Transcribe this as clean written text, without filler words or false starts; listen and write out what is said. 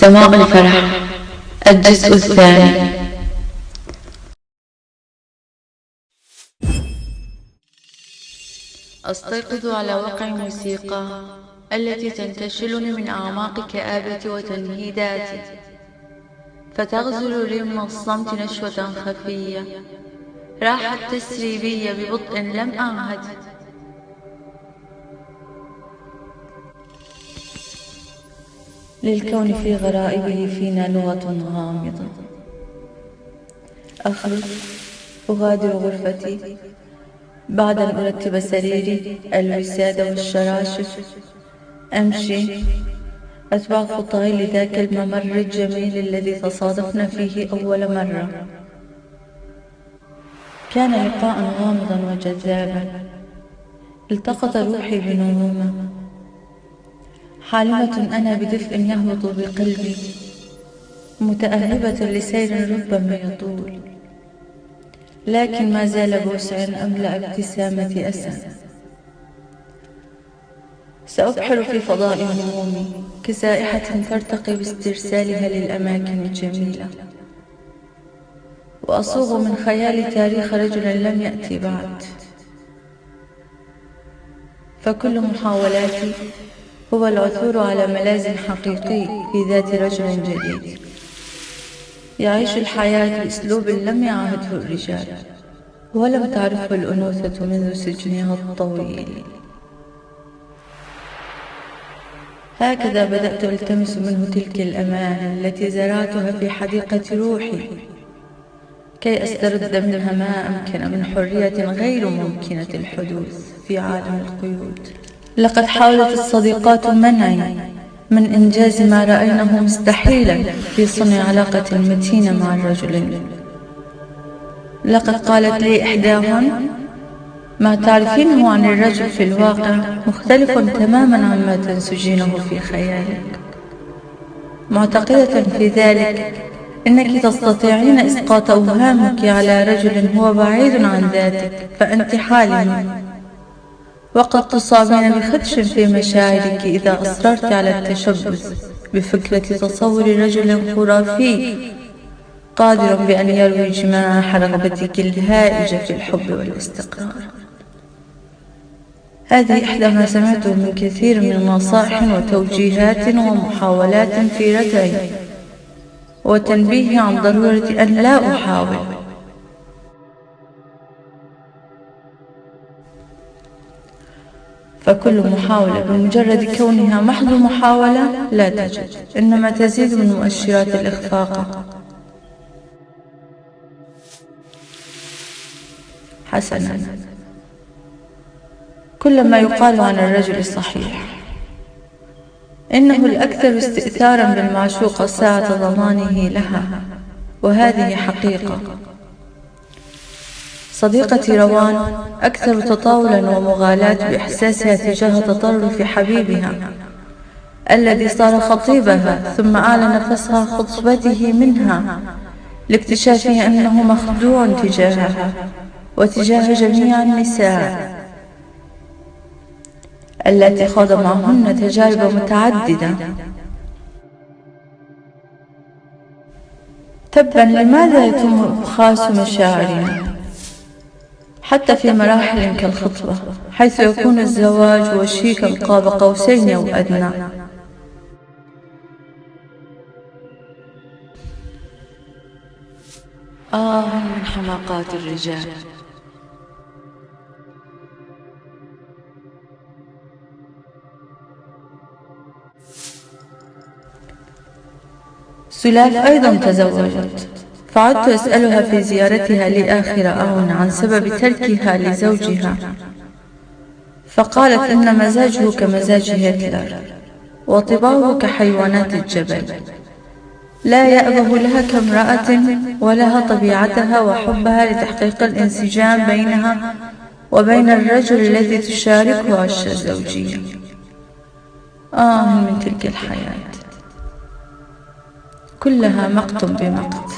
سماء الفرح الجزء الثاني. أستيقظ على وقع موسيقى التي تنتشلني من أعماق كآبتي وتنهيداتي، فتغزل لي من الصمت نشوة خفية راحت تسري بي ببطء لم أعهد. للكون في غرائبه فينا لغة غامضة. أخرج أغادر غرفتي بعد أن أرتب سريري الوسادة والشراشف، أمشي أتبع خطاي لذاك الممر الجميل الذي تصادفنا فيه أول مرة. كان لقاء غامضا وجذابا، التقط روحي بنعومة، حالمة أنا بدفء يهبط بقلبي، متأهبة لسير ربما يطول، لكن ما زال بوسع أملأ ابتسامتي أسى. سأبحر في فضاء همومي كسائحة ترتقي باسترسالها للأماكن الجميلة، وأصوغ من خيالي تاريخ رجل لم يأتي بعد. فكل محاولاتي هو العثور على ملاذ حقيقي في ذات رجل جديد يعيش الحياة بأسلوب لم يعهده الرجال ولم تعرفه الأنوثة منذ سجنها الطويل. هكذا بدأت ألتمس منه تلك الأمان التي زرعتها في حديقة روحي كي أسترد منها ما أمكن من حرية غير ممكنة الحدوث في عالم القيود. لقد حاولت الصديقات منعي من إنجاز ما رأينه مستحيلا في صنع علاقة متينة مع الرجل. لقد قالت لي إحداهن: ما تعرفينه عن الرجل في الواقع مختلف تماما عما تنسجينه في خيالك. معتقدة في ذلك إنك تستطيعين إسقاط أوهامك على رجل هو بعيد عن ذاتك، فأنت حالم، وقد تصابين بخدش في مشاعرك إذا أصررت على التشبث بفكرة تصور رجل خرافي قادر بأن يروي جماح رغبتك الهائجة في الحب والاستقرار. هذه إحدى ما سمعته من كثير من نصائح وتوجيهات ومحاولات في ردعي وتنبيهي عن ضرورة أن لا أحاول. فكل محاولة بمجرد كونها محض محاولة لا تجد، إنما تزيد من مؤشرات الإخفاق. حسنا، كل ما يقال عن الرجل صحيح، إنه الأكثر استئثارا بالمعشوقة ساعة ضمانه لها، وهذه حقيقة. صديقتي روان أكثر تطاولا ومغالاة بإحساسها تجاه تطرف حبيبها الذي صار خطيبها ثم أعلن فسخ خطبته منها لاكتشافه أنه مخدوع تجاهها وتجاه جميع النساء التي خاض معهن تجارب متعددة. تبا لماذا يتم إبخاس مشاعرنا حتى في مراحل كالخطبة، حيث يكون الزواج وشيكا قاب قوسين أو أدنى؟ من حماقات الرجال. سلاف أيضا تزوجت، فعدت أسألها في زيارتها لي آخر آون عن سبب تركها لزوجها، فقالت إن مزاجه كمزاج هتلر وطباعه كحيوانات الجبل، لا يأبه لها كامرأة ولها طبيعتها وحبها لتحقيق الانسجام بينها وبين الرجل الذي تشاركه عش الزوجية. من تلك الحياة كلها مقت بمقت.